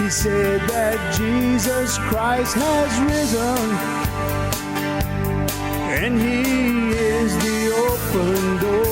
He said that Jesus Christ has risen, and he is the open door.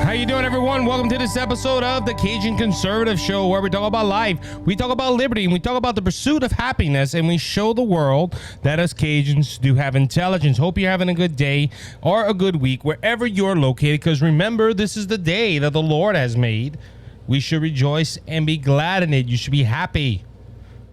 How you doing, everyone? Welcome to this episode of the Cajun Conservative Show, where we talk about life, we talk about liberty, and we talk about the pursuit of happiness, and we show the world that us Cajuns do have intelligence. Hope you're having a good day or a good week wherever you're located, because remember, this is the day that the Lord has made. We should rejoice and be glad in it. You should be happy.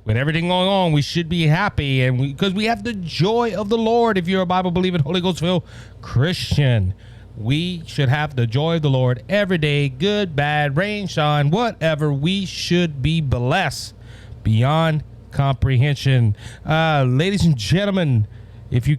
With everything going on, we should be happy, and because we have the joy of the Lord. If you're a Bible-believing, Holy Ghost-filled Christian, we should have the joy of the Lord every day, good, bad, rain, shine, whatever. We should be blessed beyond comprehension. Ladies and gentlemen, if you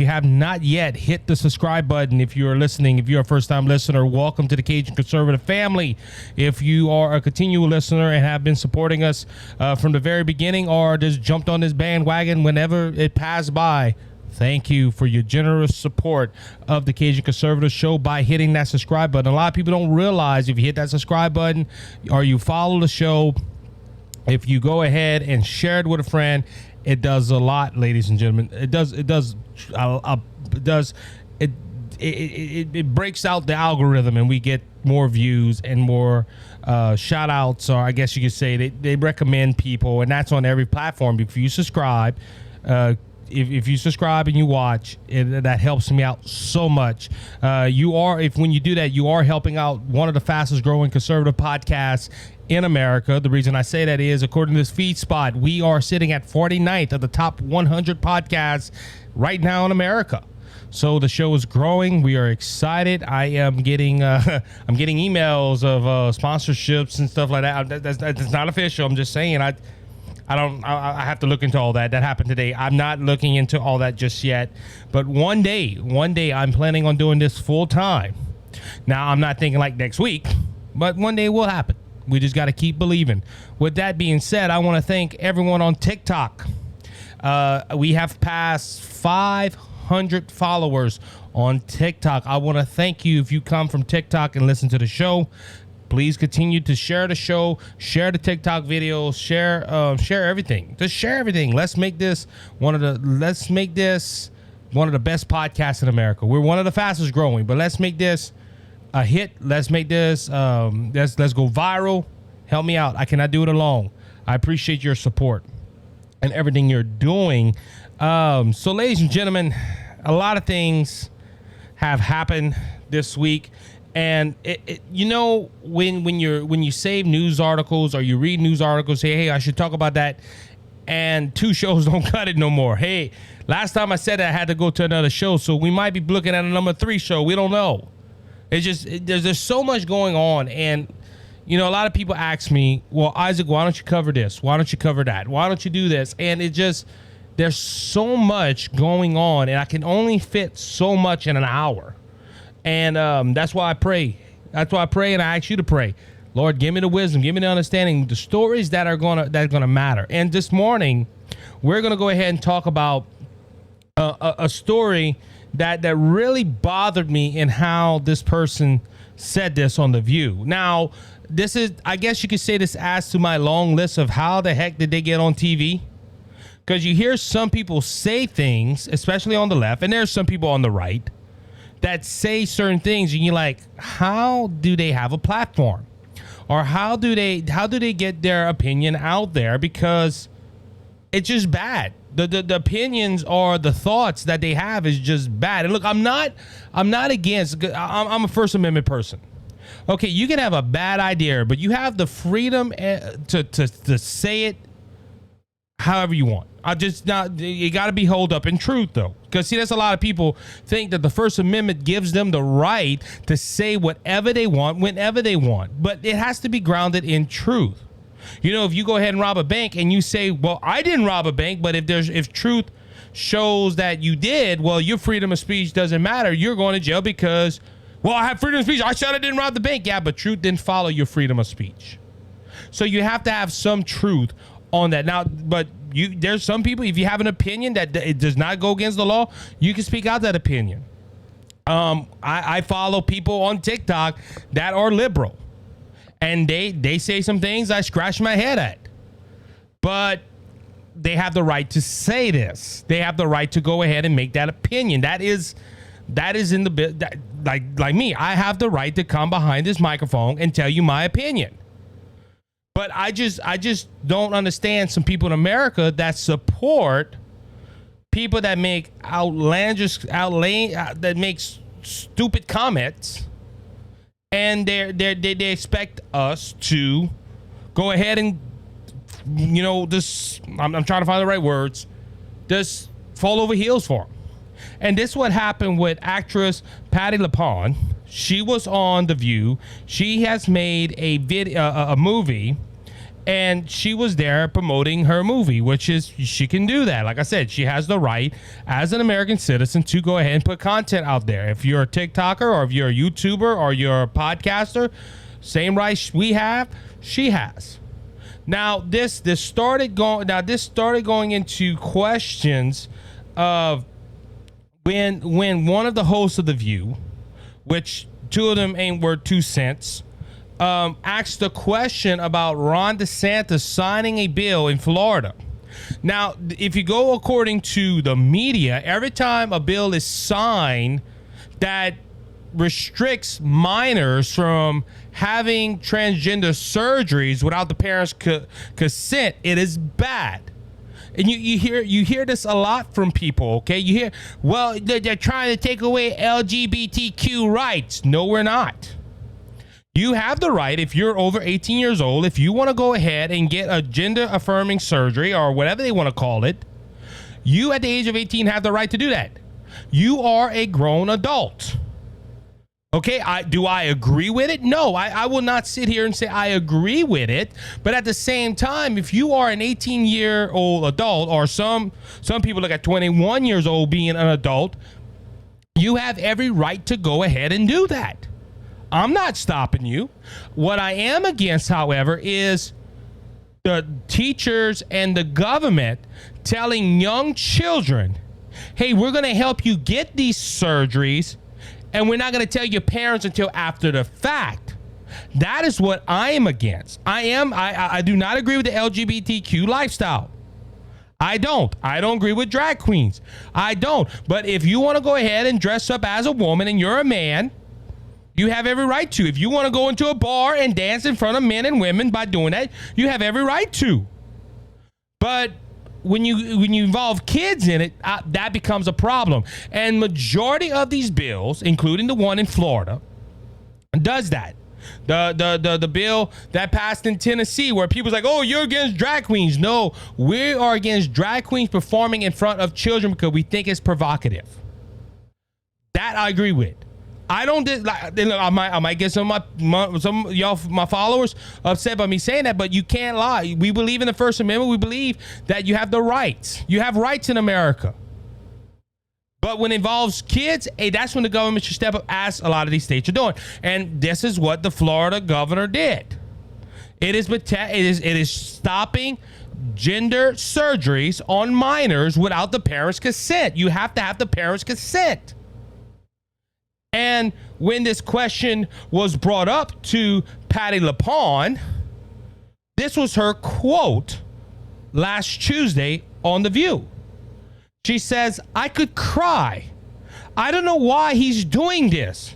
have not yet, hit the subscribe button. If you're listening, if you're a first-time listener, welcome to the Cajun Conservative family. If you are a continual listener and have been supporting us from the very beginning, or just jumped on this bandwagon whenever it passed by, thank you for your generous support of the Cajun Conservative Show by hitting that subscribe button. A lot of people don't realize if you hit that subscribe button or you follow the show, if you go ahead and share it with a friend, it does a lot, ladies and gentlemen. It breaks out the algorithm, and we get more views and more shout outs, or I guess you could say they recommend people, and that's on every platform. If you subscribe, if you subscribe and you watch, that helps me out so much. When you do that, you are helping out one of the fastest growing conservative podcasts in America. The reason I say that is, according to this feed spot, we are sitting at 49th of the top 100 podcasts right now in America. So the show is growing. We are excited. I am getting I'm getting emails of sponsorships and stuff like that. That's not official. I'm just saying I have to look into all that. That happened today. I'm not looking into all that just yet. But one day, I'm planning on doing this full time. Now, I'm not thinking like next week, but one day it will happen. We just got to keep believing. With that being said, I want to thank everyone on TikTok. We have passed 500 followers on TikTok. I want to thank you if you come from TikTok and listen to the show. Please continue to share the show, share the TikTok videos, share everything. Just share everything. Let's make this one of the best podcasts in America. We're one of the fastest growing, but let's make this a hit. Let's make this let's go viral. Help me out. I cannot do it alone. I appreciate your support and everything you're doing. So ladies and gentlemen, a lot of things have happened this week. And when you save news articles or you read news articles, say, hey, I should talk about that, and two shows don't cut it no more. Hey, last time I said that I had to go to another show, so we might be looking at a number 3 show. We don't know. It's just there's so much going on, and a lot of people ask me, well, Isaac, why don't you cover this? Why don't you cover that? Why don't you do this? And there's so much going on, and I can only fit so much in an hour. And that's why I pray. That's why I pray, and I ask you to pray. Lord, give me the wisdom, give me the understanding, the stories that are gonna matter. And this morning, we're gonna go ahead and talk about a story that really bothered me in how this person said this on The View. Now, this is, I guess you could say, this adds to my long list of how the heck did they get on TV? Because you hear some people say things, especially on the left, and there's some people on the right that say certain things, and you're like, how do they have a platform? Or how do they get their opinion out there? Because it's just bad. The opinions or the thoughts that they have is just bad. And look, I'm not against. I'm a First Amendment person. Okay, you can have a bad idea, but you have the freedom to say it however you want. You got to be held up in truth, though. Because, see, there's a lot of people think that the First Amendment gives them the right to say whatever they want, whenever they want. But it has to be grounded in truth. If you go ahead and rob a bank and you say, well, I didn't rob a bank, but if truth shows that you did, well, your freedom of speech doesn't matter. You're going to jail because, well, I have freedom of speech. I said I didn't rob the bank. Yeah, but truth didn't follow your freedom of speech. So you have to have some truth on that. Now, but there's some people, if you have an opinion that it does not go against the law, you can speak out that opinion. I follow people on TikTok that are liberal, and they say some things I scratch my head at, but they have the right to say this. They have the right to go ahead and make that opinion. That is in the bit, like me. I have the right to come behind this microphone and tell you my opinion. But I just don't understand some people in America that support people that make that makes stupid comments, and they expect us to go ahead and, you know, this, I'm trying to find the right words, just fall over heels for them. And this is what happened with actress Patti LuPone. She was on The View. She has made a movie, and she was there promoting her movie, which is, she can do that. Like I said, she has the right as an American citizen to go ahead and put content out there. If you're a TikToker, or if you're a YouTuber, or you're a podcaster, same rights we have, she has. Now this started going into questions of when one of the hosts of The View, which two of them ain't worth 2 cents, asked a question about Ron DeSantis signing a bill in Florida. Now, if you go according to the media, every time a bill is signed that restricts minors from having transgender surgeries without the parents' consent, it is bad. And you hear this a lot from people, okay? You hear, well, they're trying to take away LGBTQ rights. No, we're not. You have the right, if you're over 18 years old, if you want to go ahead and get a gender-affirming surgery or whatever they want to call it, you at the age of 18 have the right to do that. You are a grown adult. Okay, do I agree with it? No, I will not sit here and say I agree with it. But at the same time, if you are an 18-year-old adult, or some people look at 21 years old being an adult, you have every right to go ahead and do that. I'm not stopping you. What I am against, however, is the teachers and the government telling young children, hey, we're going to help you get these surgeries, and we're not going to tell your parents until after the fact. That is what I am against. I do not agree with the LGBTQ lifestyle. I don't agree with drag queens. I don't. But if you want to go ahead and dress up as a woman and you're a man, you have every right to. If you want to go into a bar and dance in front of men and women by doing that, you have every right to. But when you involve kids in it, that becomes a problem. And majority of these bills, including the one in Florida, does that. The bill that passed in Tennessee, where people's like, oh, you're against drag queens. No, we are against drag queens performing in front of children because we think it's provocative. That I agree with. I don't. I might get some of y'all, my followers, upset by me saying that, but you can't lie. We believe in the First Amendment. We believe that you have the rights. You have rights in America. But when it involves kids, hey, that's when the government should step up, as a lot of these states are doing. And this is what the Florida governor did. It is stopping gender surgeries on minors without the parents' consent. You have to have the parents' consent. And when this question was brought up to Patti LuPone, this was her quote last Tuesday on The View. She says, I could cry. I don't know why he's doing this.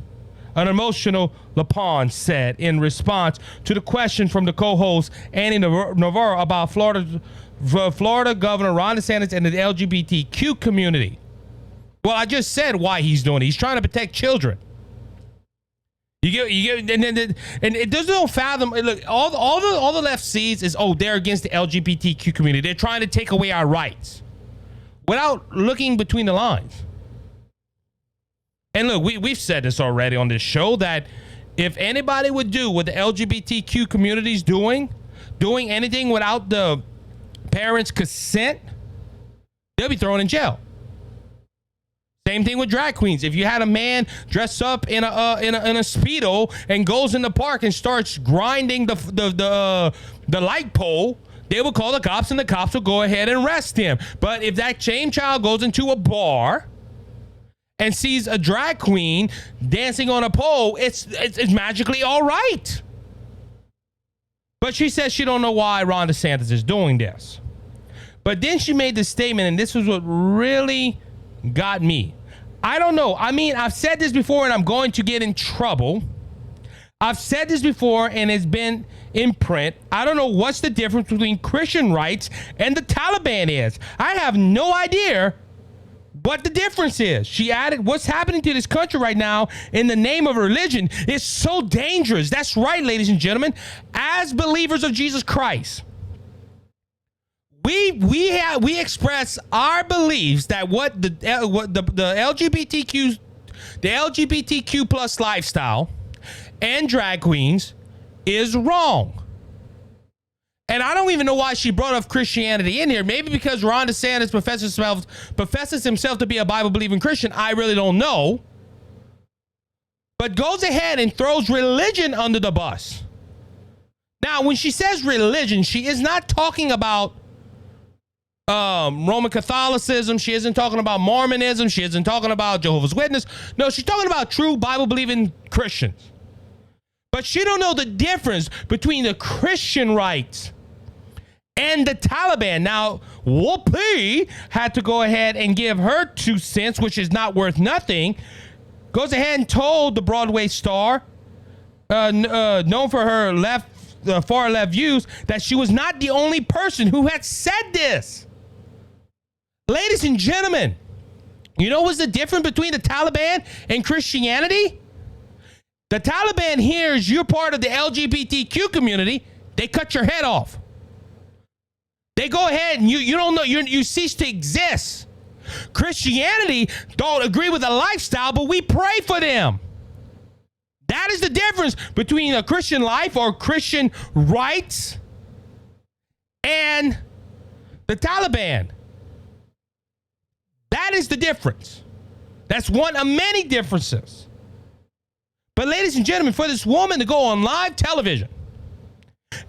An emotional LuPone said in response to the question from the co-host Annie Navarro about Florida Governor Ron DeSantis and the LGBTQ community. Well, I just said why he's doing it. He's trying to protect children. You get, and it doesn't fathom. Look, all the left sees is, oh, they're against the LGBTQ community. They're trying to take away our rights, without looking between the lines. And look, we've said this already on this show, that if anybody would do what the LGBTQ community's doing anything without the parents' consent, they'll be thrown in jail. Same thing with drag queens. If you had a man dress up in a Speedo and goes in the park and starts grinding the light pole, they will call the cops and the cops will go ahead and arrest him. But if that same child goes into a bar and sees a drag queen dancing on a pole, it's magically all right. But she says she don't know why Ron DeSantis is doing this. But then she made this statement, and this was what really got me. I don't know. I mean, I've said this before, and I'm going to get in trouble. I've said this before, and it's been in print. I don't know what's the difference between Christian rights and the Taliban is. I have no idea what the difference is. She added, what's happening to this country right now in the name of religion is so dangerous. That's right, ladies and gentlemen. As believers of Jesus Christ, we express our beliefs that what the LGBTQ plus lifestyle and drag queens is wrong. And I don't even know why she brought up Christianity in here. Maybe because Ron DeSantis professes himself to be a Bible-believing Christian. I really don't know. But goes ahead and throws religion under the bus. Now, when she says religion, she is not talking about Roman Catholicism. She isn't talking about Mormonism. She isn't talking about Jehovah's Witness. No, she's talking about true Bible-believing Christians. But she don't know the difference between the Christian rights and the Taliban. Now, Whoopi had to go ahead and give her 2 cents, which is not worth nothing. Goes ahead and told the Broadway star, known for her far left views, that she was not the only person who had said this. Ladies and gentlemen, you know what's the difference between the Taliban and Christianity? The Taliban hears you're part of the LGBTQ community, they cut your head off. They go ahead and you don't know, you cease to exist. Christianity don't agree with the lifestyle, but we pray for them. That is the difference between a Christian life or Christian rights and the Taliban. That is the difference. That's one of many differences. But ladies and gentlemen, for this woman to go on live television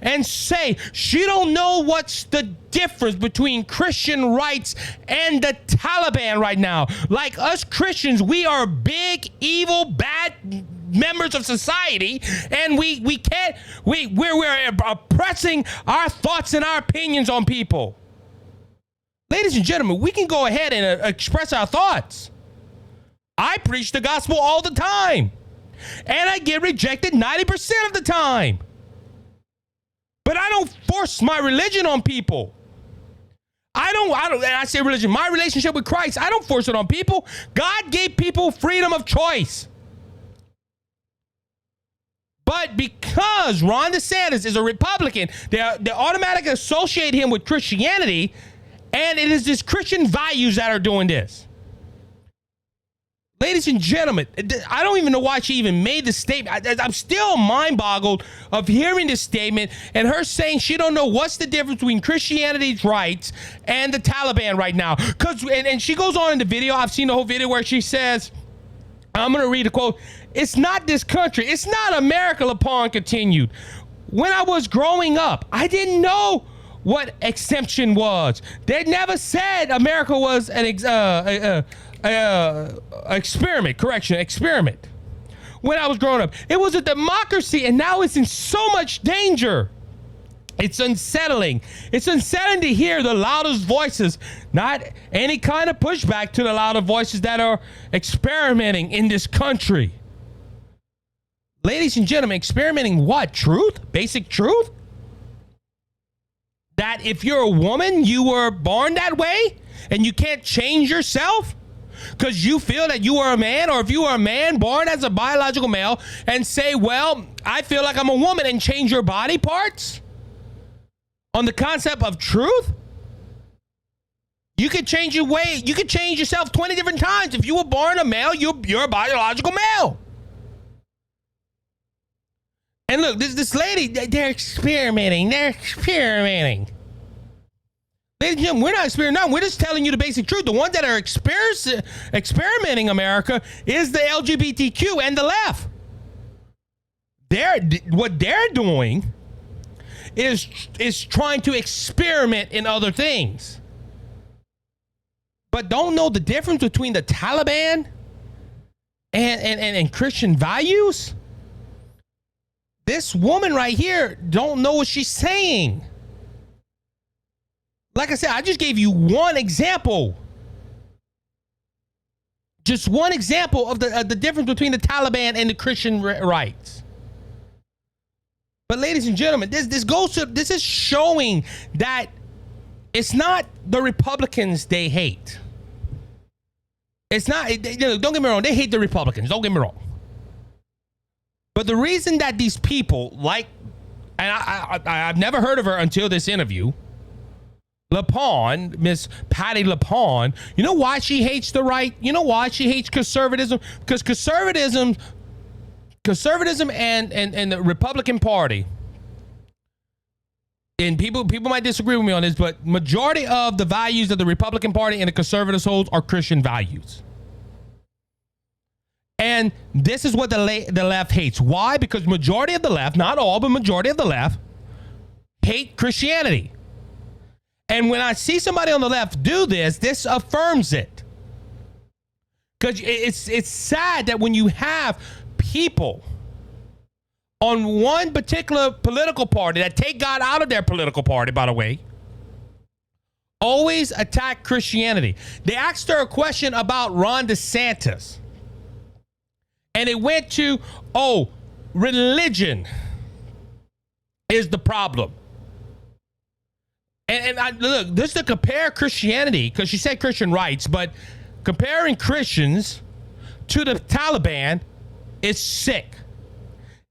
and say she don't know what's the difference between Christian rights and the Taliban right now. Like us Christians, we are big, evil, bad members of society, and we're oppressing our thoughts and our opinions on people. Ladies and gentlemen, we can go ahead and express our thoughts. I preach the gospel all the time, and I get rejected 90% of the time. But I don't force my religion on people. I don't, and I say religion, my relationship with Christ, I don't force it on people. God gave people freedom of choice. But because Ron DeSantis is a Republican, they automatically associate him with Christianity, and it is his Christian values that are doing this. Ladies and gentlemen, I don't even know why she even made the statement. I'm still mind-boggled of hearing this statement and her saying she don't know what's the difference between Christianity's rights and the Taliban right now. And she goes on in the video, I've seen the whole video where she says, I'm going to read a quote, "It's not this country. It's not America," LuPone continued. "When I was growing up, I didn't know what exemption was. They never said America was an experiment. When I was growing up, it was a democracy, and now it's in so much danger. It's unsettling. It's unsettling to hear the loudest voices, not any kind of pushback to the louder voices that are experimenting in this country." Ladies and gentlemen, experimenting what? Truth? Basic truth? That if you're a woman, you were born that way and you can't change yourself because you feel that you are a man, or if you are a man born as a biological male and say, well, I feel like I'm a woman, and change your body parts on the concept of truth. You could change your way. You could change yourself 20 different times. If you were born a male, you're a biological male. And look, this lady, they're experimenting. Ladies and gentlemen, we're not experimenting. We're just telling you the basic truth. The ones that are experimenting America is the LGBTQ and the left. What they're doing is trying to experiment in other things, but don't know the difference between the Taliban and Christian values. This woman right here don't know what she's saying. Like I said, I just gave you one example. Just one example of the difference between the Taliban and the Christian rights. But ladies and gentlemen, this is showing that it's not the Republicans they hate. It's not, don't get me wrong, they hate the Republicans, don't get me wrong. But the reason that these people like, and I've never heard of her until this interview, LuPone, Miss Patti LuPone, you know why she hates the right? You know why she hates conservatism? Because conservatism and the Republican Party, and people might disagree with me on this, but majority of the values of the Republican Party and the conservatives hold are Christian values. And this is what the left hates. Why? Because majority of the left, not all, but majority of the left hate Christianity. And when I see somebody on the left do this, this affirms it. Because it's sad that when you have people on one particular political party that take God out of their political party, by the way, always attack Christianity. They asked her a question about Ron DeSantis. And it went to, religion is the problem. And look, this to compare Christianity, because she said Christian rights, but comparing Christians to the Taliban is sick.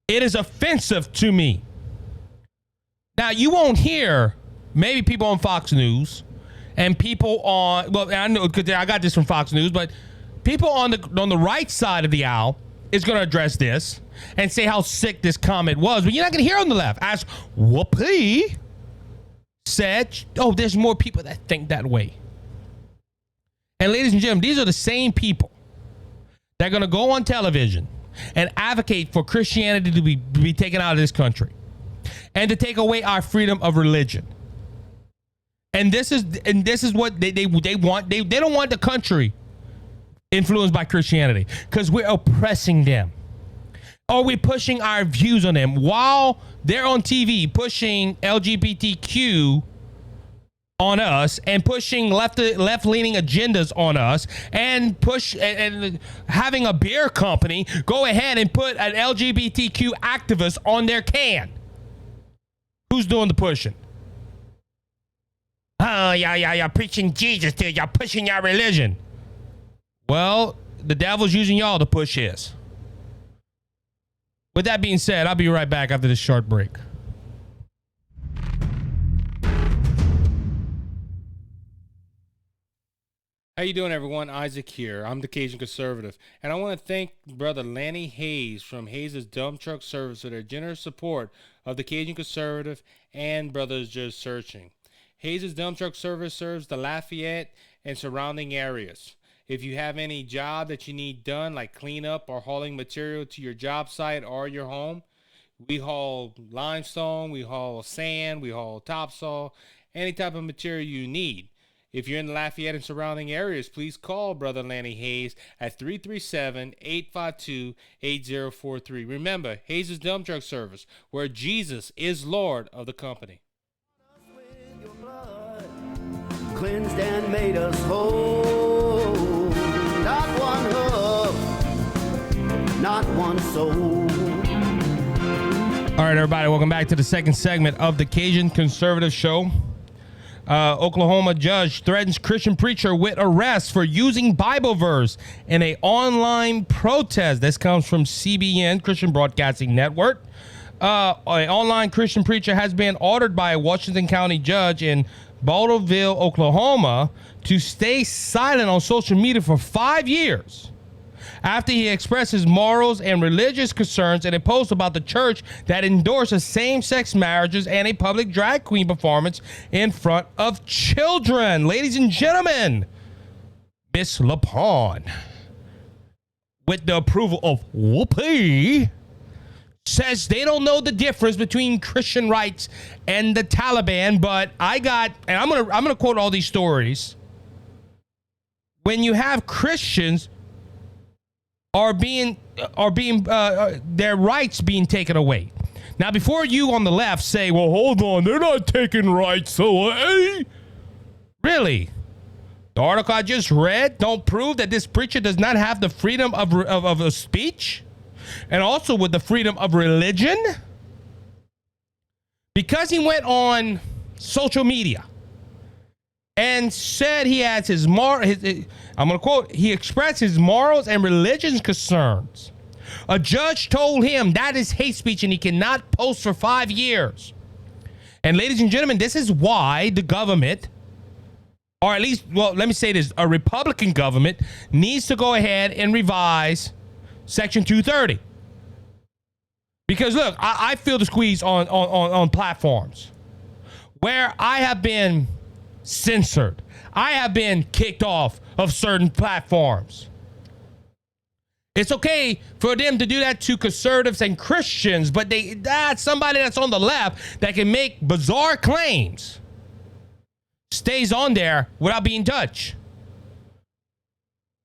It is offensive to me. Now, you won't hear maybe people on Fox News and people on, well, I know because I got this from Fox News, but people on the right side of the aisle is going to address this and say how sick this comment was, but you're not going to hear on the left. As Whoopi said, there's more people that think that way. And ladies and gentlemen, these are the same people that are going to go on television and advocate for Christianity to be taken out of this country and to take away our freedom of religion. And this is what they want. They don't want the country influenced by Christianity because we're oppressing them. Or we're pushing our views on them while they're on TV pushing LGBTQ on us and pushing left-leaning agendas on us and having a beer company go ahead and put an LGBTQ activist on their can. Who's doing the pushing? Oh, y'all preaching Jesus to y'all pushing your religion. Well, the devil's using y'all to push his. With that being said, I'll be right back after this short break. How you doing, everyone? Isaac here. I'm the Cajun Conservative, and I want to thank Brother Lanny Hayes from Hayes' Dump Truck Service for their generous support of the Cajun Conservative and Brothers Just Searching. Hayes' Dump Truck Service serves the Lafayette and surrounding areas. If you have any job that you need done, like cleanup or hauling material to your job site or your home, we haul limestone, we haul sand, we haul topsoil, any type of material you need. If you're in the Lafayette and surrounding areas, please call Brother Lanny Hayes at 337-852-8043. Remember, Hayes' Dump Truck Service, where Jesus is Lord of the company. Cleansed and made us whole. Not one hoof, not one soul. All right, everybody, welcome back to the second segment of the Cajun Conservative Show. Oklahoma judge threatens Christian preacher with arrest for using Bible verse in an online protest. This comes from CBN, Christian Broadcasting Network. An online Christian preacher has been ordered by a Washington County judge in Baldwinville, Oklahoma, to stay silent on social media for 5 years after he expressed his morals and religious concerns in a post about the church that endorses same-sex marriages and a public drag queen performance in front of children. Ladies and gentlemen, Miss LuPone, with the approval of Whoopi, says they don't know the difference between Christian rights and the Taliban, but I'm gonna quote all these stories. When you have Christians are being their rights being taken away. Now, before you on the left say, well, hold on, they're not taking rights away. Really? The article I just read don't prove that this preacher does not have the freedom of speech and also with the freedom of religion? Because he went on social media and said he has I'm going to quote, he expressed his morals and religious concerns. A judge told him that is hate speech and he cannot post for 5 years. And ladies and gentlemen, this is why the government, or at least, well, let me say this, a Republican government needs to go ahead and revise Section 230. Because look, I feel the squeeze on platforms where I have been censored. I have been kicked off of certain platforms. It's okay for them to do that to conservatives and Christians, but that's somebody that's on the left that can make bizarre claims stays on there without being touched.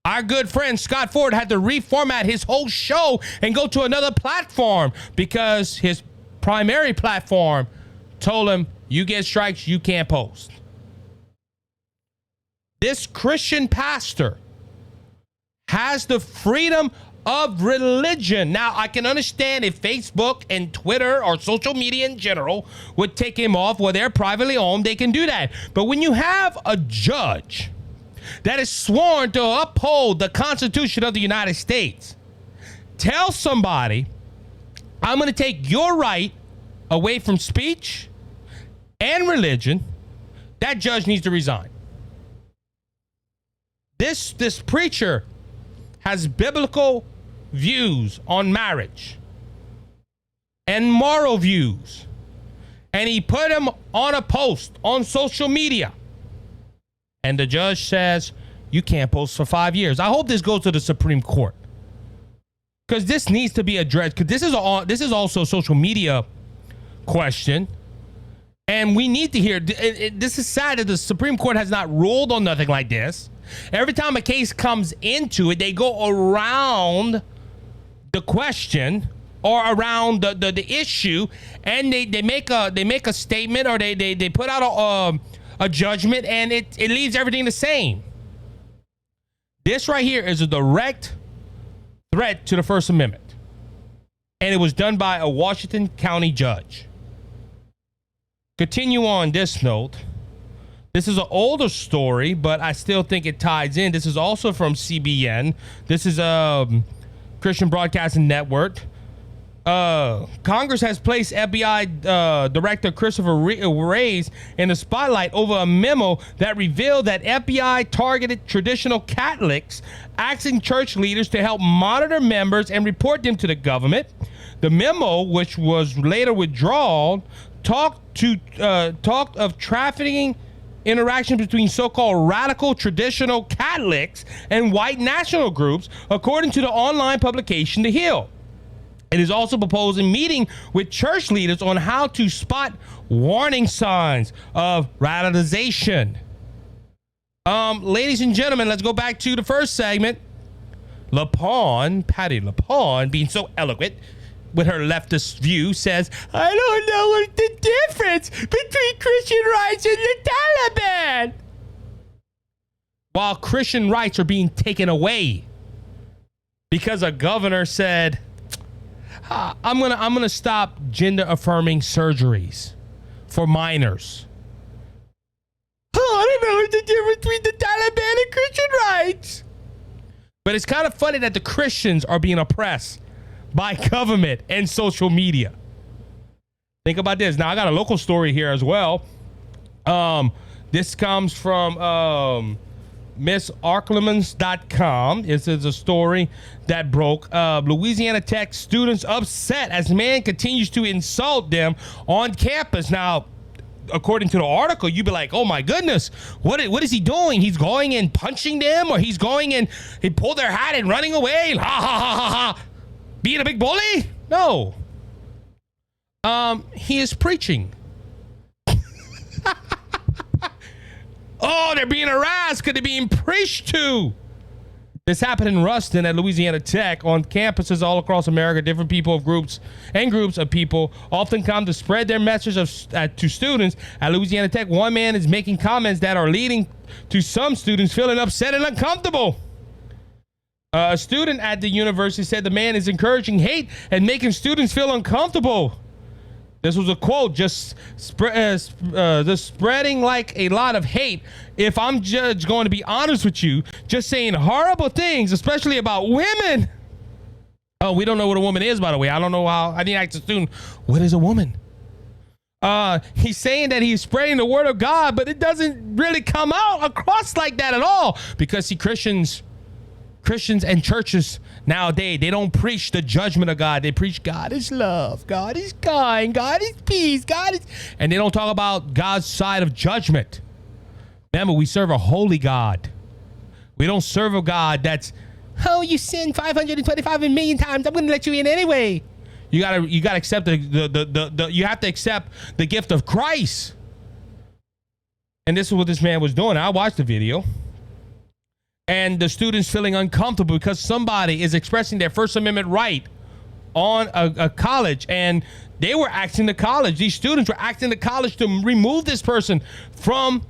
Our good friend Scott Ford had to reformat his whole show and go to another platform because his primary platform told him, you get strikes, you can't post. This Christian pastor has the freedom of religion. Now, I can understand if Facebook and Twitter or social media in general would take him off where they're privately owned, they can do that. But when you have a judge that is sworn to uphold the Constitution of the United States, tell somebody, I'm going to take your right away from speech and religion, that judge needs to resign. This preacher has biblical views on marriage and moral views, and he put them on a post on social media, and the judge says you can't post for 5 years. I hope this goes to the Supreme Court, because this needs to be addressed, because this is also a social media question, and we need to hear. This is sad that the Supreme Court has not ruled on nothing like this. Every time a case comes into it, they go around the question or around the issue, and they make a statement, or they put out a judgment, and it leaves everything the same. This right here is a direct threat to the First Amendment, and it was done by a Washington County judge. Continue on this note. This is an older story, but I still think it ties in. This is also from CBN. This is Christian Broadcasting Network. Congress has placed FBI Director Christopher Wray in the spotlight over a memo that revealed that FBI targeted traditional Catholics, asking church leaders to help monitor members and report them to the government. The memo, which was later withdrawn, talked of trafficking interaction between so-called radical traditional Catholics and white national groups, according to the online publication The Hill. It is also proposing meeting with church leaders on how to spot warning signs of radicalization. Ladies and gentlemen, let's go back to the first segment. Patti LuPone, being so eloquent with her leftist view, says, I don't know what the difference between Christian rights and the Taliban. While Christian rights are being taken away because a governor said, I'm gonna stop gender affirming surgeries for minors. I don't know what the difference between the Taliban and Christian rights. But it's kind of funny that the Christians are being oppressed by government and social media. Think about this. Now, I got a local story here as well. This comes from MissArklemans.com. This is a story that broke. Louisiana Tech students upset as man continues to insult them on campus. Now, according to the article, you'd be like, oh my goodness, what is he doing? He's going and punching them, or he's going and he pulled their hat and running away. Ha ha ha ha ha. Being a big bully? No. He is preaching. Oh, they're being harassed because they're being preached to. This happened in Ruston at Louisiana Tech. On campuses all across America, different people of groups of people often come to spread their message to students. At Louisiana Tech, one man is making comments that are leading to some students feeling upset and uncomfortable. A student at the university said the man is encouraging hate and making students feel uncomfortable. This was a quote, just spreading like a lot of hate. If I'm just going to be honest with you, just saying horrible things, especially about women. Oh, we don't know what a woman is, by the way. I don't know how. I need to ask the student, what is a woman? He's saying that he's spreading the word of God, but it doesn't really come out across like that at all. Because see, Christians and churches nowadays, they don't preach the judgment of God. They preach God is love, God is kind, God is peace, and they don't talk about God's side of judgment. Remember, we serve a holy God. We don't serve a God that's, oh, you sinned 525 million times, I'm going to let you in anyway. You gotta accept you have to accept the gift of Christ. And this is what this man was doing. I watched the video. And the students feeling uncomfortable because somebody is expressing their First Amendment right on a college, and they were asking the college. These students were asking the college to remove this person from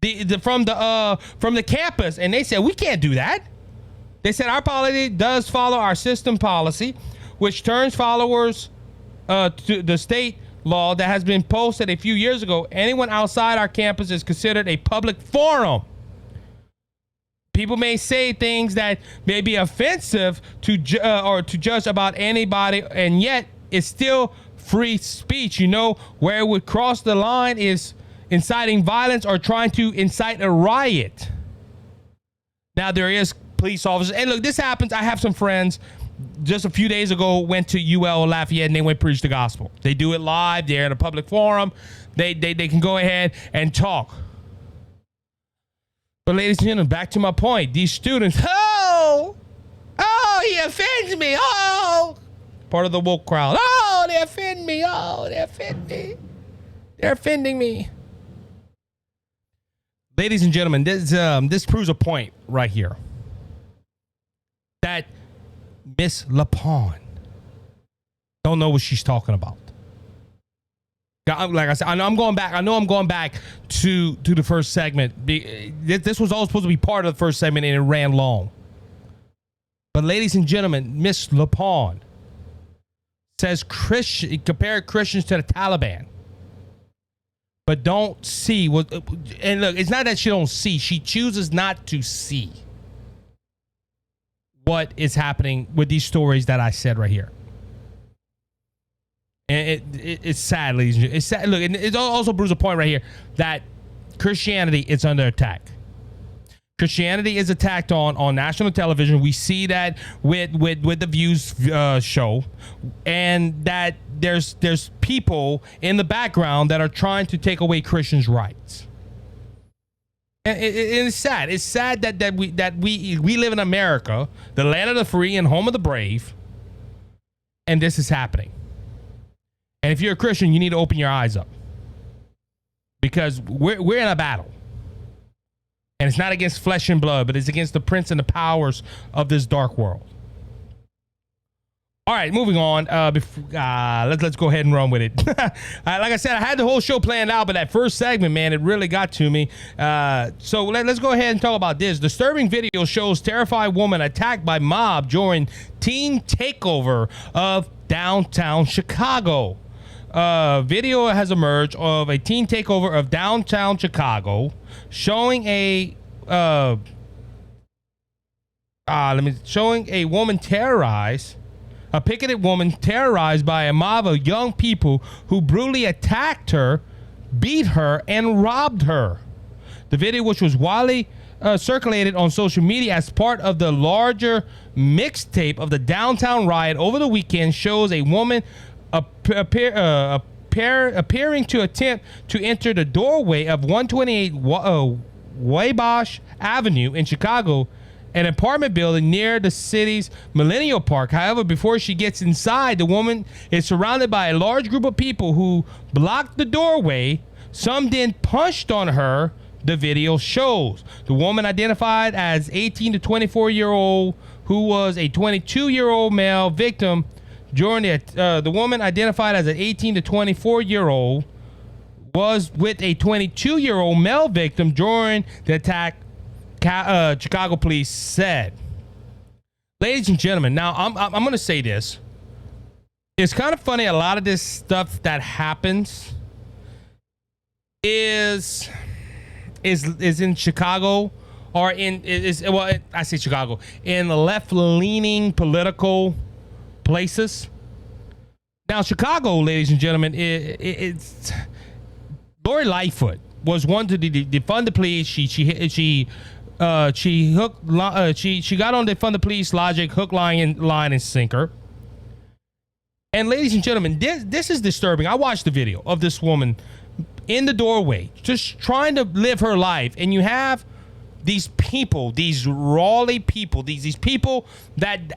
the campus, and they said we can't do that. They said our policy does follow our system policy, which turns followers to the state law that has been posted a few years ago. Anyone outside our campus is considered a public forum. People may say things that may be offensive to judge about anybody, and yet it's still free speech. You know, where it would cross the line is inciting violence or trying to incite a riot. Now, there is police officers. And look, this happens. I have some friends just a few days ago went to UL Lafayette and they went preach the gospel. They do it live. They're in a public forum. They can go ahead and talk. But ladies and gentlemen, back to my point. These students, oh, he offends me. Oh, part of the woke crowd. Oh, they offend me. Oh, they offend me. They're offending me. Ladies and gentlemen, this proves a point right here. That Miss LuPone don't know what she's talking about. Like I said, I know I'm going back to the first segment. This was all supposed to be part of the first segment, and it ran long. But ladies and gentlemen, Miss LuPone says compare Christians to the Taliban, but don't see what. And look, it's not that she don't see; she chooses not to see what is happening with these stories that I said right here. And it's sad, ladies and gentlemen. It's sad. Look, it also proves a point right here that Christianity is under attack. Christianity is attacked on national television. We see that with the Views show, and that there's people in the background that are trying to take away Christians' rights. And it's sad. It's sad that we live in America, the land of the free and home of the brave, and this is happening. And if you're a Christian, you need to open your eyes up, because we're in a battle, and it's not against flesh and blood, but it's against the prince and the powers of this dark world. All right, moving on. Let's go ahead and run with it. Like I said, I had the whole show planned out, but that first segment, man, it really got to me. So let's go ahead and talk about this. Disturbing video shows terrified woman attacked by mob during teen takeover of downtown Chicago. Video has emerged of a teen takeover of downtown Chicago, showing a woman terrorized. A picketed woman terrorized by a mob of young people who brutally attacked her, beat her, and robbed her. The video, which was widely circulated on social media as part of the larger mixtape of the downtown riot over the weekend, shows a woman appearing to attempt to enter the doorway of 128 Wabash Avenue in Chicago an apartment building near the city's Millennial Park. However, before she gets inside, the woman is surrounded by a large group of people who blocked the doorway. Some then punched on her, the video shows. The woman identified as 18 to 24-year-old, who was a 22-year-old male victim during the woman identified as an 18 to 24-year-old was with a 22-year-old male victim during the attack, Chicago police said. Ladies and gentlemen, now I'm going to say this. It's kind of funny. A lot of this stuff that happens is in Chicago, or I say Chicago, in the left-leaning political places. Now, Chicago, ladies and gentlemen, it's Lori Lightfoot was one to defund the police. She got on defund the police logic, hook, line, and sinker. And ladies and gentlemen, this is disturbing. I watched the video of this woman in the doorway, just trying to live her life, and you have these people, these Raleigh people, these people that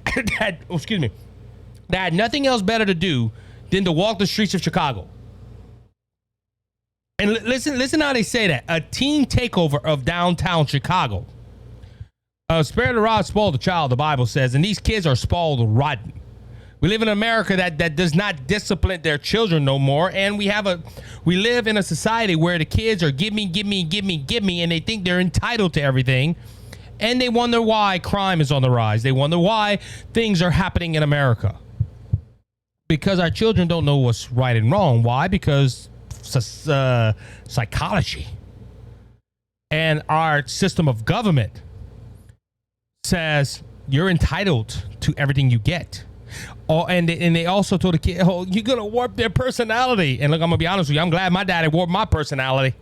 had nothing else better to do than to walk the streets of Chicago. And listen how they say that. A teen takeover of downtown Chicago. Spare the rod, spoil the child, the Bible says, and these kids are spoiled rotten. We live in America that does not discipline their children no more, and we live in a society where the kids are give me, and they think they're entitled to everything, and they wonder why crime is on the rise. They wonder why things are happening in America. Because our children don't know what's right and wrong. Why? Because psychology and our system of government says you're entitled to everything you get. Oh, and they also told the kid, "Oh, you're gonna warp their personality." And look, I'm gonna be honest with you. I'm glad my daddy warped my personality.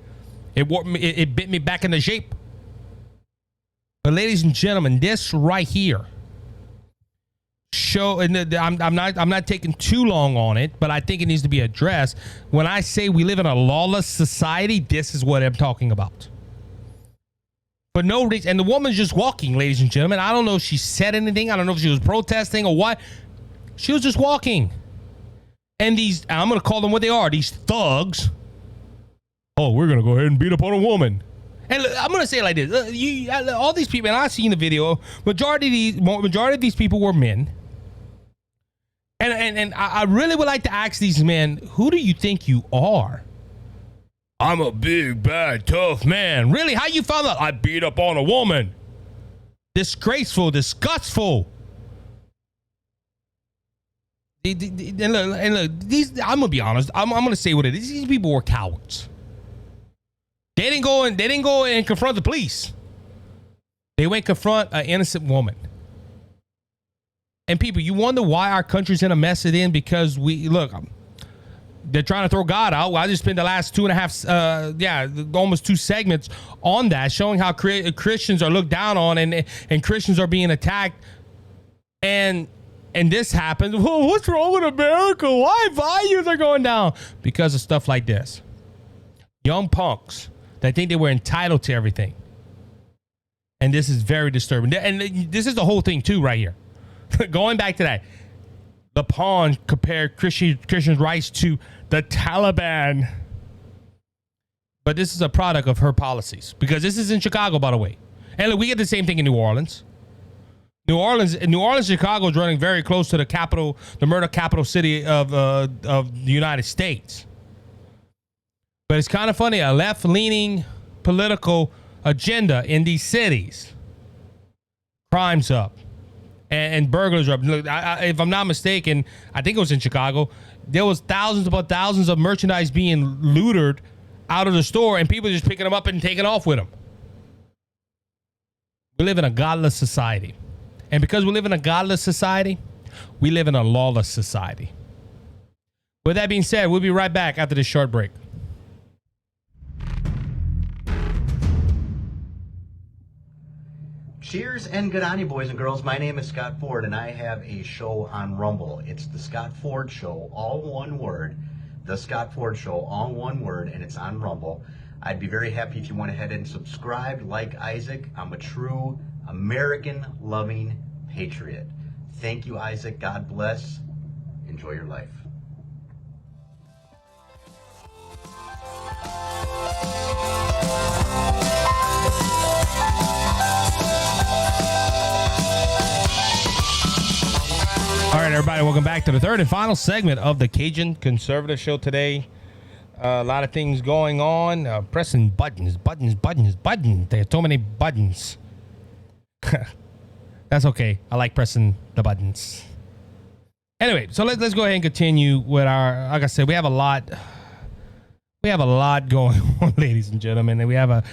It warped me. It bit me back into shape. But ladies and gentlemen, this right here show, and I'm not taking too long on it, but I think it needs to be addressed. When I say we live in a lawless society, this is what I'm talking about. For no reason, and the woman's just walking, ladies and gentlemen. I don't know if she said anything. I don't know if she was protesting or what. She was just walking. And I'm going to call them what they are, these thugs. Oh, we're going to go ahead and beat up on a woman. And I'm going to say it like this. All these people, and I've seen the video, majority of these people were men. And I really would like to ask these men, who do you think you are? I'm a big, bad, tough man. Really? How you found out? I beat up on a woman. Disgraceful, disgustful. And look, I'm gonna be honest. I'm gonna say what it is. These people were cowards. They didn't go and confront the police. They went confront an innocent woman. And people, you wonder why our country's in a mess it in, because they're trying to throw God out. I just spent the last almost 2 segments on that, showing how Christians are looked down on and Christians are being attacked. And this happens. Well, what's wrong with America? Why values are going down? Because of stuff like this. Young punks that think they were entitled to everything. And this is very disturbing. And this is the whole thing too right here. Going back to that. LuPone compared Christian rights to the Taliban. But this is a product of her policies. Because this is in Chicago, by the way. And look, we get the same thing in New Orleans. New Orleans, Chicago is running very close to the murder capital city of the United States. But it's kind of funny, a left-leaning political agenda in these cities. Crime's up, and burglars are up. Look, if I'm not mistaken, I think it was in Chicago. There was thousands upon thousands of merchandise being looted out of the store, and people just picking them up and taking off with them. We live in a godless society. And because we live in a godless society, we live in a lawless society. With that being said, we'll be right back after this short break. Cheers and good on you, boys and girls. My name is Scott Ford, and I have a show on Rumble. It's the Scott Ford Show, all one word. The Scott Ford Show, all one word, and it's on Rumble. I'd be very happy if you went ahead and subscribed, like Isaac. I'm a true American-loving patriot. Thank you, Isaac. God bless. Enjoy your life. All right, everybody, welcome back to the third and final segment of the Cajun Conservative Show today. A lot of things going on. Pressing buttons. There are so many buttons. That's okay. I like pressing the buttons. Anyway, so let's go ahead and continue with our. Like I said, we have a lot. We have a lot going on, ladies and gentlemen, and we have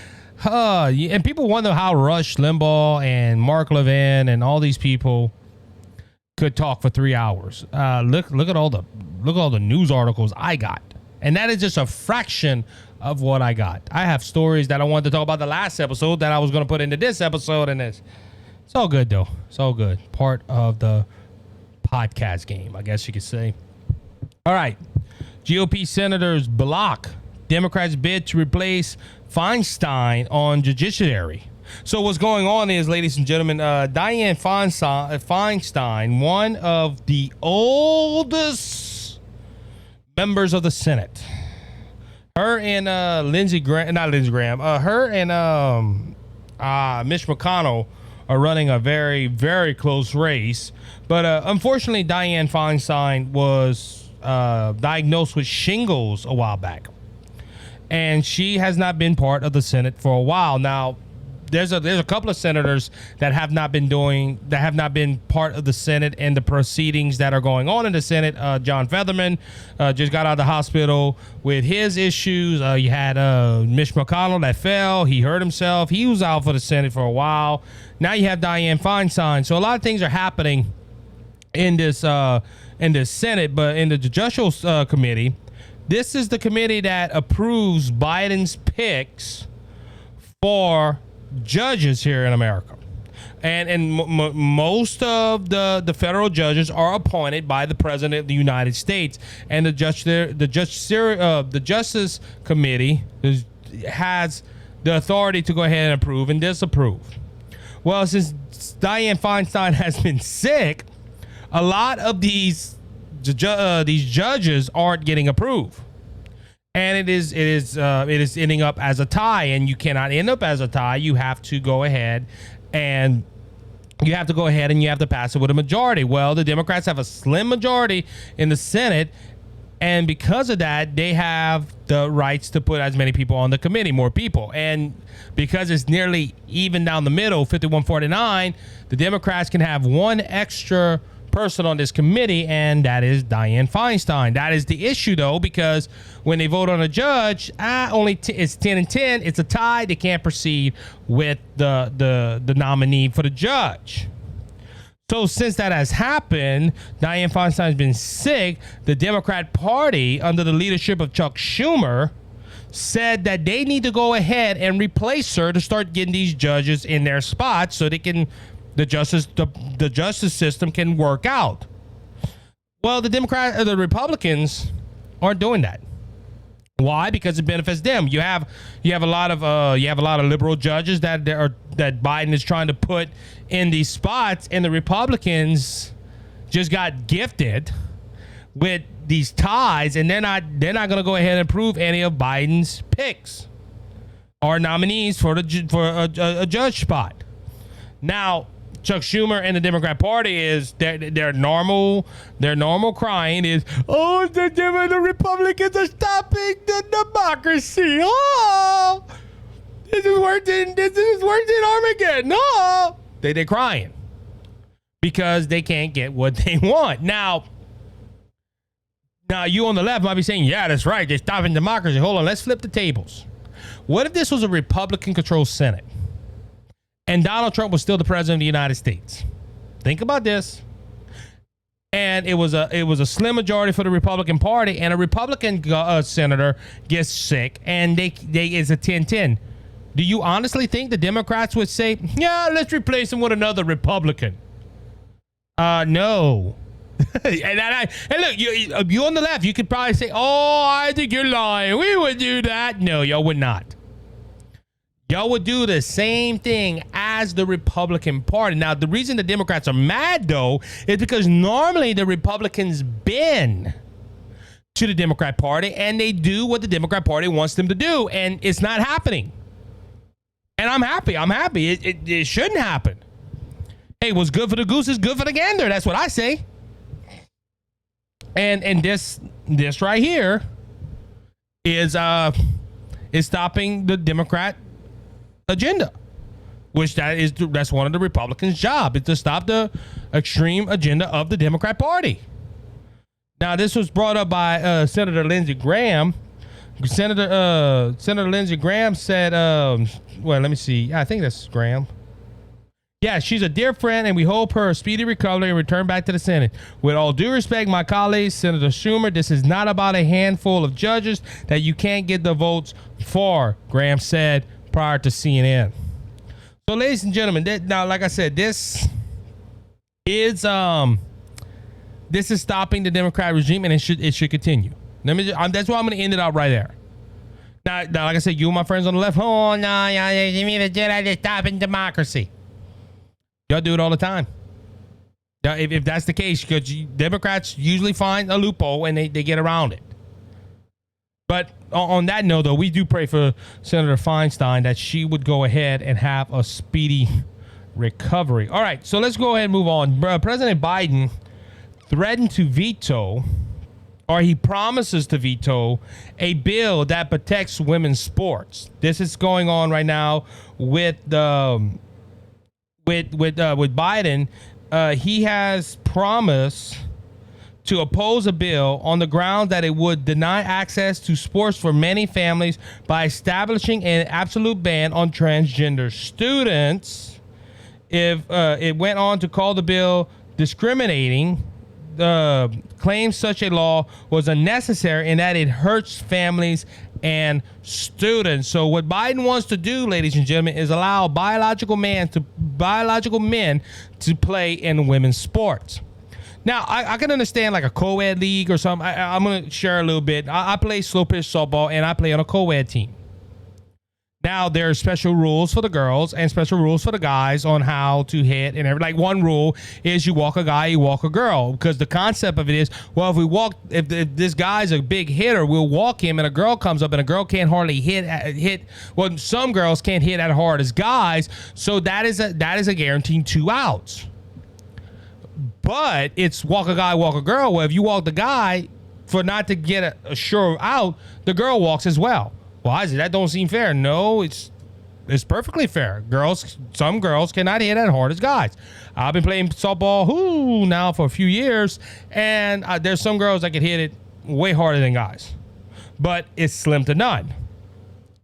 and people wonder how Rush Limbaugh and Mark Levin and all these people could talk for 3 hours. Look at all the news articles I got. And that is just a fraction of what I got. I have stories that I wanted to talk about the last episode that I was going to put into this episode, and it's all good, though. It's all good. Part of the podcast game, I guess you could say. All right. GOP senators block Democrats' bid to replace Feinstein on judiciary. So what's going on is, ladies and gentlemen, Dianne Feinstein, one of the oldest members of the Senate, her and her and Mitch McConnell are running a very, very close race. But unfortunately, Dianne Feinstein was diagnosed with shingles a while back, and she has not been part of the Senate for a while now. There's a couple of senators that have not been part of the Senate and the proceedings that are going on in the Senate. John Featherman just got out of the hospital with his issues. You had Mitch McConnell that fell. He hurt himself. He was out for the Senate for a while. Now you have Dianne Feinstein. So a lot of things are happening in this Senate, but in the Judicial Committee, this is the committee that approves Biden's picks for judges here in America, and most of the federal judges are appointed by the President of the United States, and the Justice Committee has the authority to go ahead and approve and disapprove. Well, since Dianne Feinstein has been sick, a lot of these judges aren't getting approved. And it is ending up as a tie, and you cannot end up as a tie. You have to go ahead and you have to pass it with a majority. Well, the Democrats have a slim majority in the Senate, and because of that, they have the rights to put as many people on the committee, more people. And because it's nearly even down the middle, 51-49, the Democrats can have one extra person on this committee, and that is Dianne Feinstein. That is the issue, though, because when they vote on a judge, it's 10-10. It's a tie. They can't proceed with the nominee for the judge. So since that has happened, Dianne Feinstein has been sick. The Democrat Party, under the leadership of Chuck Schumer, said that they need to go ahead and replace her to start getting these judges in their spots so they can. The justice system can work out. Well, the Republicans aren't doing that. Why? Because it benefits them. You have a lot of liberal judges that Biden is trying to put in these spots, and the Republicans just got gifted with these ties, and they're not going to go ahead and approve any of Biden's picks or nominees for a judge spot. Now, Chuck Schumer and the Democrat Party is their normal crying is, oh, the Republicans are stopping the democracy. Oh, this is worse than Armageddon. No, they're crying because they can't get what they want. Now you on the left might be saying, yeah, that's right, they're stopping democracy. Hold on, let's flip the tables. What if this was a Republican-controlled Senate and Donald Trump was still the president of the United States? Think about this. And it was a slim majority for the Republican Party, and a Republican senator gets sick, and they it's a 10-10. Do you honestly think the Democrats would say, yeah, let's replace him with another Republican? No. and look, you on the left, you could probably say, oh, I think you're lying. We would do that. No, y'all would not. Y'all would do the same thing as the Republican Party. Now, the reason the Democrats are mad, though, is because normally the Republicans bend to the Democrat Party and they do what the Democrat Party wants them to do, and it's not happening. And I'm happy. It shouldn't happen. Hey, what's good for the goose is good for the gander. That's what I say. And this right here is stopping the Democrat agenda, which that's one of the Republicans' job, is to stop the extreme agenda of the Democrat Party. Now, this was brought up by Senator Lindsey Graham. Senator Lindsey Graham said, well, let me see. I think that's Graham. Yeah, she's a dear friend, and we hope her a speedy recovery and return back to the Senate. With all due respect, my colleagues, Senator Schumer, this is not about a handful of judges that you can't get the votes for, Graham said prior to CNN. So, ladies and gentlemen, now, like I said, this is stopping the Democrat regime, and it should continue. That's why I'm going to end it out right there. Now, like I said, you and my friends on the left, oh, no, you mean the Jedi is stopping democracy. Y'all do it all the time. Now, if that's the case, because Democrats usually find a loophole and they get around it. But on that note, though, we do pray for Senator Feinstein that she would go ahead and have a speedy recovery. All right, so let's go ahead and move on. President Biden threatened to veto, or he promises to veto, a bill that protects women's sports. This is going on right now with Biden. He has promised to oppose a bill on the ground that it would deny access to sports for many families by establishing an absolute ban on transgender students. If it went on to call the bill discriminating, claims such a law was unnecessary and that it hurts families and students. So what Biden wants to do, ladies and gentlemen, is allow biological men to play in women's sports. Now, I can understand like a co-ed league or something. I'm going to share a little bit. I play slow pitch softball, and I play on a co-ed team. Now, there are special rules for the girls and special rules for the guys on how to hit and everything. Like, one rule is you walk a guy, you walk a girl, because the concept of it is, well, if this guy's a big hitter, we'll walk him, and a girl comes up, and a girl can't hardly hit. Well, some girls can't hit as hard as guys, so that is a guaranteed 2 outs. But it's walk a guy, walk a girl. Well, if you walk the guy for not to get a sure out, the girl walks as well. Why is it? That don't seem fair. No, it's perfectly fair. Some girls cannot hit as hard as guys. I've been playing softball now for a few years, and there's some girls that can hit it way harder than guys, but it's slim to none.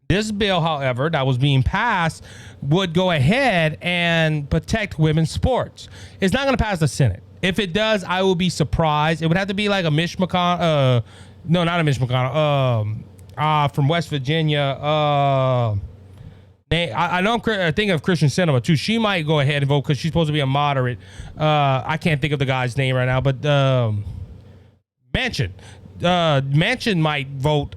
This bill, however, that was being passed would go ahead and protect women's sports. It's not going to pass the Senate. If it does, I will be surprised. It would have to be like a Mitch McConnell. No, not a Mitch McConnell. From West Virginia. I know I'm thinking of Christian Cinema too. She might go ahead and vote because she's supposed to be a moderate. I can't think of the guy's name right now, but Manchin. Manchin might vote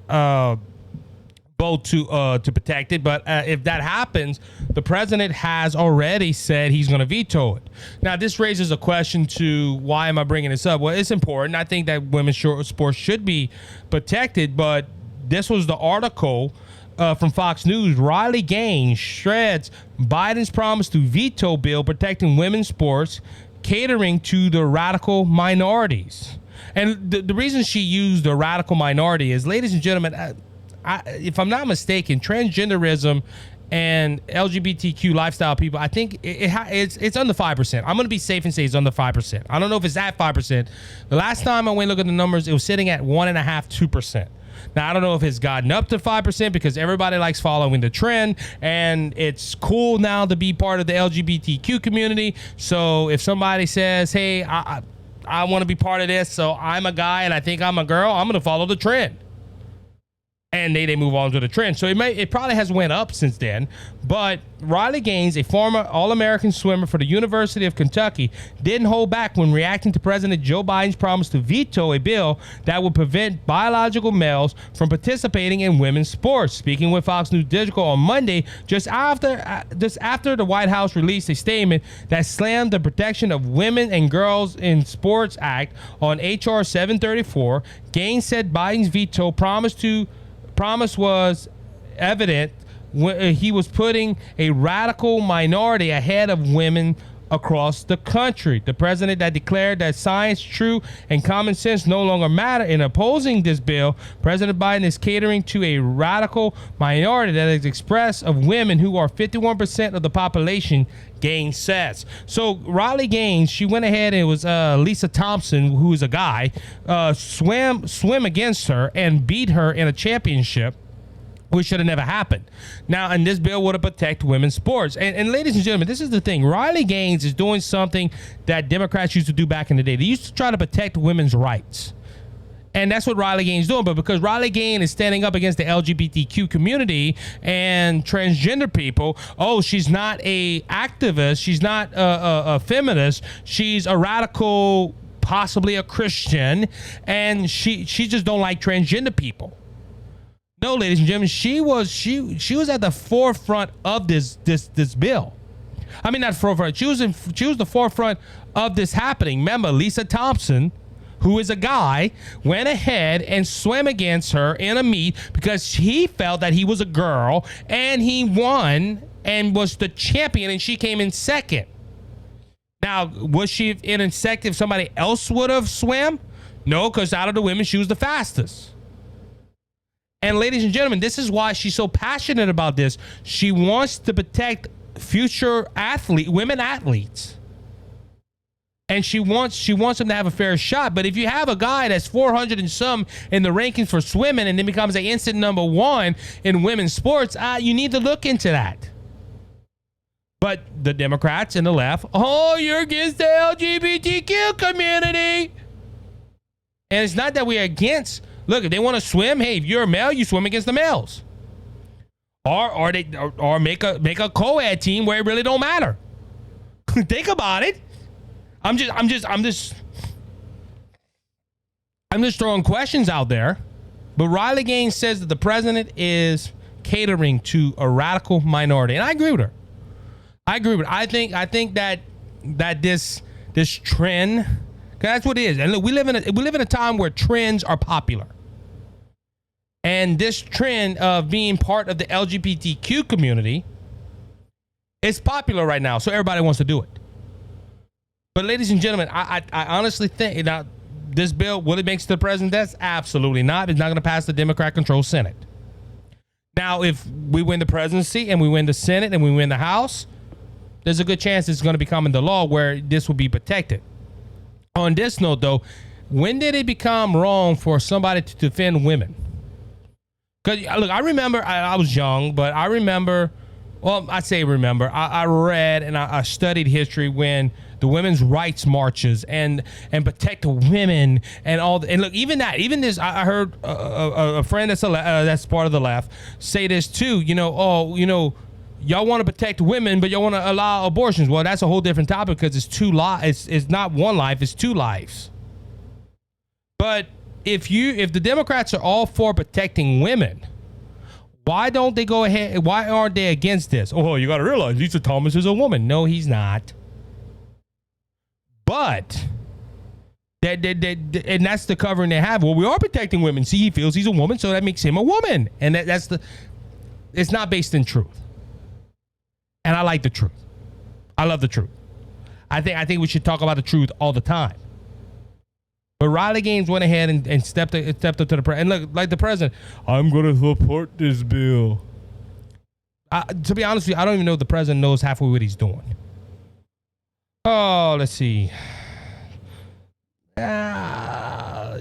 to protect it, but if that happens, the president has already said he's going to veto it. Now, this raises a question to why am I bringing this up? Well, it's important. I think that women's sports should be protected, but this was the article from Fox News. Riley Gaines shreds Biden's promise to veto bill protecting women's sports, catering to the radical minorities. And the reason she used the radical minority is, ladies and gentlemen, if I'm not mistaken, transgenderism and LGBTQ lifestyle people, I think it's under 5%. I'm going to be safe and say it's under 5%. I don't know if it's at 5%. The last time I went look at the numbers, it was sitting at 1.5%, 2%. Now, I don't know if it's gotten up to 5% because everybody likes following the trend, and it's cool now to be part of the LGBTQ community. So if somebody says, hey, I want to be part of this, so I'm a guy and I think I'm a girl, I'm going to follow the trend. And they move on to the trend. So it probably has went up since then. But Riley Gaines, a former All-American swimmer for the University of Kentucky, didn't hold back when reacting to President Joe Biden's promise to veto a bill that would prevent biological males from participating in women's sports. Speaking with Fox News Digital on Monday, just after the White House released a statement that slammed the Protection of Women and Girls in Sports Act on H.R. 734, Gaines said Biden's veto promise was evident when he was putting a radical minority ahead of women across the country. The president that declared that science, truth, and common sense no longer matter in opposing this bill, President Biden is catering to a radical minority that is expressed of women who are 51% of the population, Gaines says. So Riley Gaines, she went ahead and it was Lisa Thompson, who is a guy, swim against her and beat her in a championship, which should have never happened. Now, and this bill would have protected women's sports. And ladies and gentlemen, this is the thing. Riley Gaines is doing something that Democrats used to do back in the day. They used to try to protect women's rights. And that's what Riley Gaines is doing. But because Riley Gaines is standing up against the LGBTQ community and transgender people, she's not a activist. She's not a feminist. She's a radical, possibly a Christian. And she just don't like transgender people. No, ladies and gentlemen, she was at the forefront of this bill. I mean, not forefront. She was the forefront of this happening. Remember, Lisa Thompson, who is a guy, went ahead and swam against her in a meet because he felt that he was a girl, and he won and was the champion, and she came in second. Now, was she in second if somebody else would have swam? No, because out of the women, she was the fastest. And ladies and gentlemen, this is why she's so passionate about this. She wants to protect future women athletes. And she wants them to have a fair shot. But if you have a guy that's 400 and some in the rankings for swimming and then becomes an instant number one in women's sports, you need to look into that. But the Democrats and the left, you're against the LGBTQ community. And it's not that we're against. Look, if they want to swim, hey, if you're a male, you swim against the males. Or make a co-ed team where it really don't matter. Think about it. I'm just throwing questions out there. But Riley Gaines says that the president is catering to a radical minority, and I agree with her. I think that this trend, 'cause that's what it is. And look, we live in a time where trends are popular. And this trend of being part of the LGBTQ community is popular right now, so everybody wants to do it. But ladies and gentlemen, I honestly think now this bill, will it make it to the president? That's absolutely not. It's not going to pass the Democrat-controlled Senate. Now, if we win the presidency and we win the Senate and we win the House, there's a good chance it's going to become into law where this will be protected. On this note, though, when did it become wrong for somebody to defend women? Because, look, I remember, I was young, but I remember, I read and I studied history when the women's rights marches and protect the women and all. And look, even this, I heard a friend that's part of the left say this too. Y'all want to protect women, but y'all want to allow abortions. Well, that's a whole different topic because it's two lives. It's not one life. It's two lives. But if the Democrats are all for protecting women, why don't they go ahead? Why aren't they against this? Oh, you got to realize Lisa Thomas is a woman. No, he's not. But and that's the covering they have. Well, we are protecting women. See, he feels he's a woman, so that makes him a woman. And it's not based in truth. And I like the truth. I love the truth. I think we should talk about the truth all the time. But Riley Gaines went ahead and stepped up to the president. And look, like the president, I'm going to support this bill. To be honest with you, I don't even know if the president knows halfway what he's doing. Oh, let's see. I'm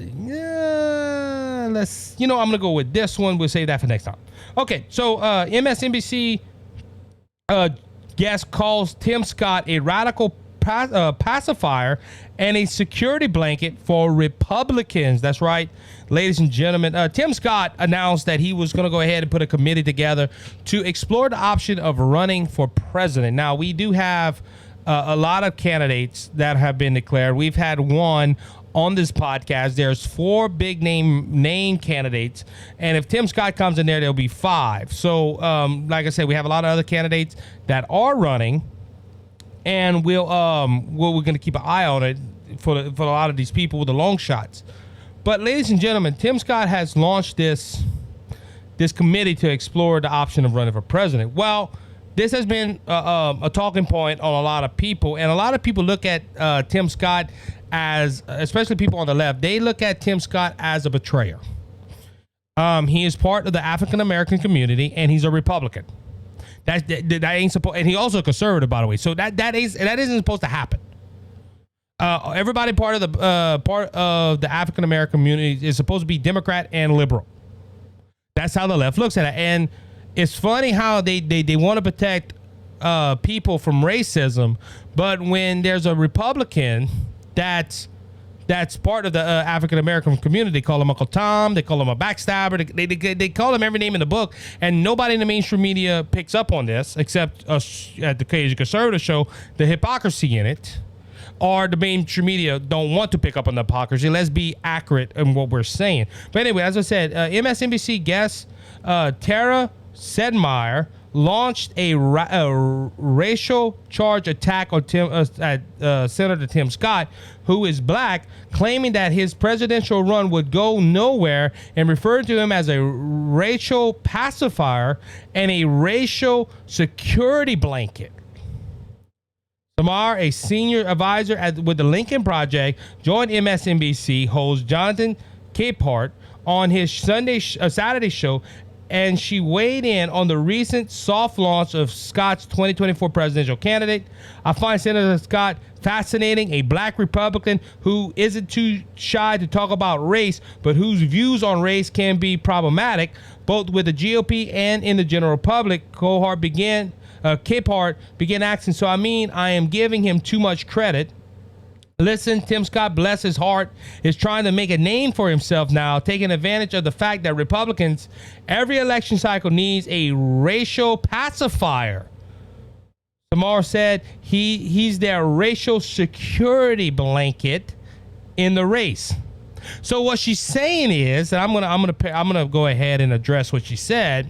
going to go with this one. We'll save that for next time. Okay, so MSNBC guest calls Tim Scott a radical pacifier and a security blanket for Republicans. That's right, ladies and gentlemen. Tim Scott announced that he was going to go ahead and put a committee together to explore the option of running for president. Now, we do have a lot of candidates that have been declared. We've had one on this podcast. There's 4 big name candidates, and if Tim Scott comes in there'll be 5. So like I said, we have a lot of other candidates that are running, and we're going to keep an eye on it for a lot of these people with the long shots. But ladies and gentlemen, Tim Scott has launched this committee to explore the option of running for president. Well, this has been a talking point on a lot of people, and a lot of people look at Tim Scott as, especially people on the left, they look at Tim Scott as a betrayer. He is part of the African American community, and he's a Republican. That ain't supposed, and he also a conservative, by the way. So that isn't supposed to happen. Everybody part of the African American community is supposed to be Democrat and liberal. That's how the left looks at it, and it's funny how they want to protect people from racism, but when there's a Republican that's part of the African American community, they call him Uncle Tom, they call him a backstabber, they call him every name in the book, and nobody in the mainstream media picks up on this except us at the Cajun Conservative Show, the hypocrisy in it. Or the mainstream media don't want to pick up on the hypocrisy. Let's be accurate in what we're saying. But anyway, as I said, MSNBC guest Tara Sedmire launched a racial charge attack on Senator Tim Scott, who is black, claiming that his presidential run would go nowhere, and referred to him as a racial pacifier and a racial security blanket. Samar, a senior advisor with the Lincoln Project, joined MSNBC host Jonathan Capehart on his Saturday show, and she weighed in on the recent soft launch of Scott's 2024 presidential candidate. I find Senator Scott fascinating, a black Republican who isn't too shy to talk about race, but whose views on race can be problematic, both with the GOP and in the general public. Capehart began asking, so I am giving him too much credit. Listen, Tim Scott, bless his heart, is trying to make a name for himself now, taking advantage of the fact that Republicans, every election cycle, needs a racial pacifier. Samar said he's their racial security blanket in the race. So what she's saying is, and I'm gonna go ahead and address what she said.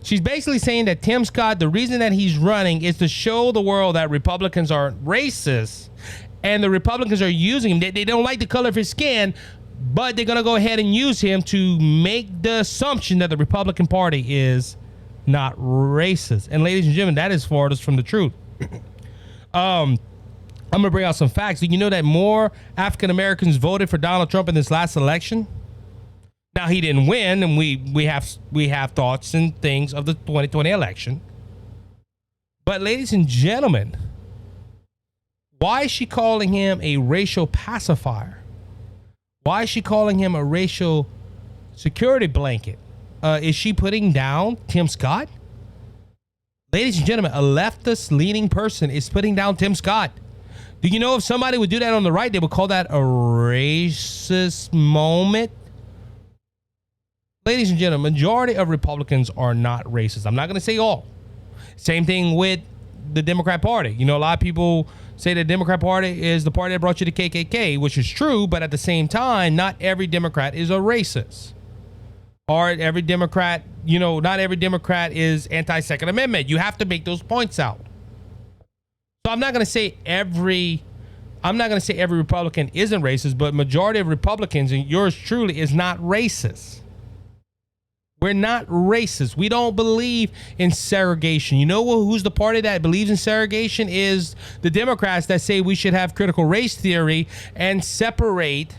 She's basically saying that Tim Scott, the reason that he's running is to show the world that Republicans are racist, and the Republicans are using him. They don't like the color of his skin, but they're going to go ahead and use him to make the assumption that the Republican Party is not racist. And ladies and gentlemen, that is farthest from the truth. I'm going to bring out some facts. Do you know that more African Americans voted for Donald Trump in this last election? Now, he didn't win, and we have thoughts and things of the 2020 election. But ladies and gentlemen, why is she calling him a racial pacifier? Why is she calling him a racial security blanket? Is she putting down Tim Scott? Ladies and gentlemen, a leftist leaning person is putting down Tim Scott. Do you know if somebody would do that on the right, they would call that a racist moment? Ladies and gentlemen, majority of Republicans are not racist. I'm not going to say all. Same thing with the Democrat Party. You know, a lot of people say the Democrat Party is the party that brought you to KKK, which is true, but at the same time, not every Democrat is a racist. Or every Democrat, not every Democrat is anti-Second Amendment. You have to make those points out. So I'm not going to say every Republican isn't racist, but majority of Republicans, and yours truly, is not racist. We're not racist. We don't believe in segregation. You know who's the party that believes in segregation? Is the Democrats that say we should have critical race theory and separate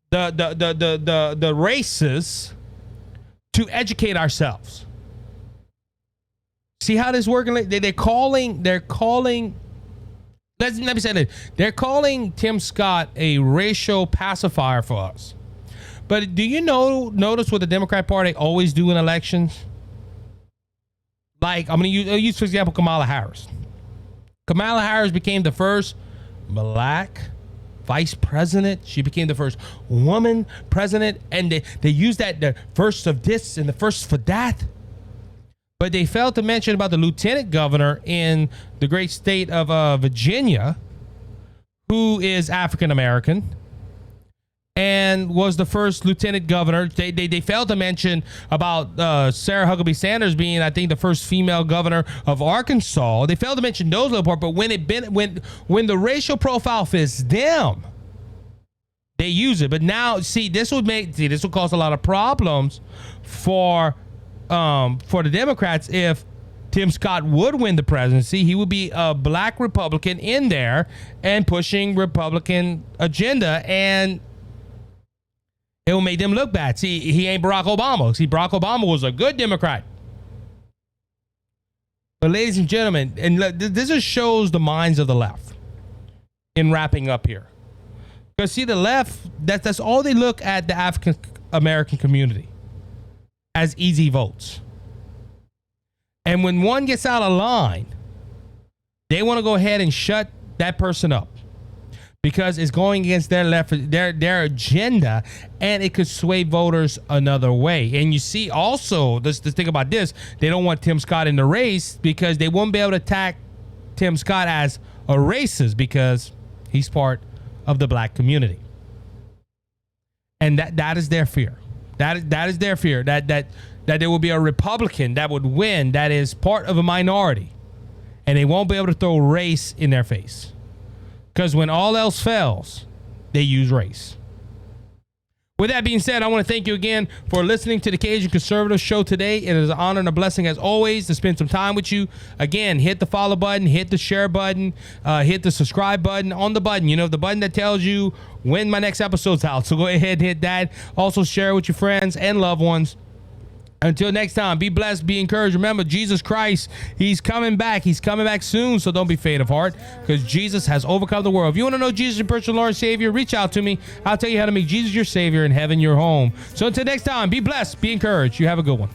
the races to educate ourselves. See how this is working? They're calling. Let me say that they're calling Tim Scott a racial pacifier for us. But do you notice what the Democrat Party always do in elections? Like, I'm going to use, for example, Kamala Harris. Kamala Harris became the first black vice president. She became the first woman president, and they used that, the first of this and the first for that. But they failed to mention about the lieutenant governor in the great state of Virginia, who is African American and was the first lieutenant governor. They failed to mention about Sarah Huckabee Sanders being, I think, the first female governor of Arkansas. They failed to mention those little parts. But when the racial profile fits them, they use it. But now, this will cause a lot of problems for the Democrats if Tim Scott would win the presidency. He would be a black Republican in there and pushing Republican agenda, and it will make them look bad. See, he ain't Barack Obama. See, Barack Obama was a good Democrat. But ladies and gentlemen, and this just shows the minds of the left in wrapping up here. Because see, the left, that's all they look at the African American community as easy votes. And when one gets out of line, they want to go ahead and shut that person up because it's going against their agenda, and it could sway voters another way. And you see also, let's think about this, they don't want Tim Scott in the race because they won't be able to attack Tim Scott as a racist because he's part of the black community. And that is their fear. That is their fear, that there will be a Republican that would win that is part of a minority, and they won't be able to throw race in their face. Because when all else fails, they use race. With that being said, I want to thank you again for listening to the Cajun Conservative Show today. It is an honor and a blessing, as always, to spend some time with you. Again, hit the follow button, hit the share button, hit the subscribe button on the button. You know, the button that tells you when my next episode's out. So go ahead and hit that. Also, share with your friends and loved ones. Until next time, be blessed, be encouraged. Remember, Jesus Christ, he's coming back. He's coming back soon, so don't be faint of heart, because Jesus has overcome the world. If you want to know Jesus, your personal Lord and Savior, reach out to me. I'll tell you how to make Jesus your Savior and heaven your home. So until next time, be blessed, be encouraged. You have a good one.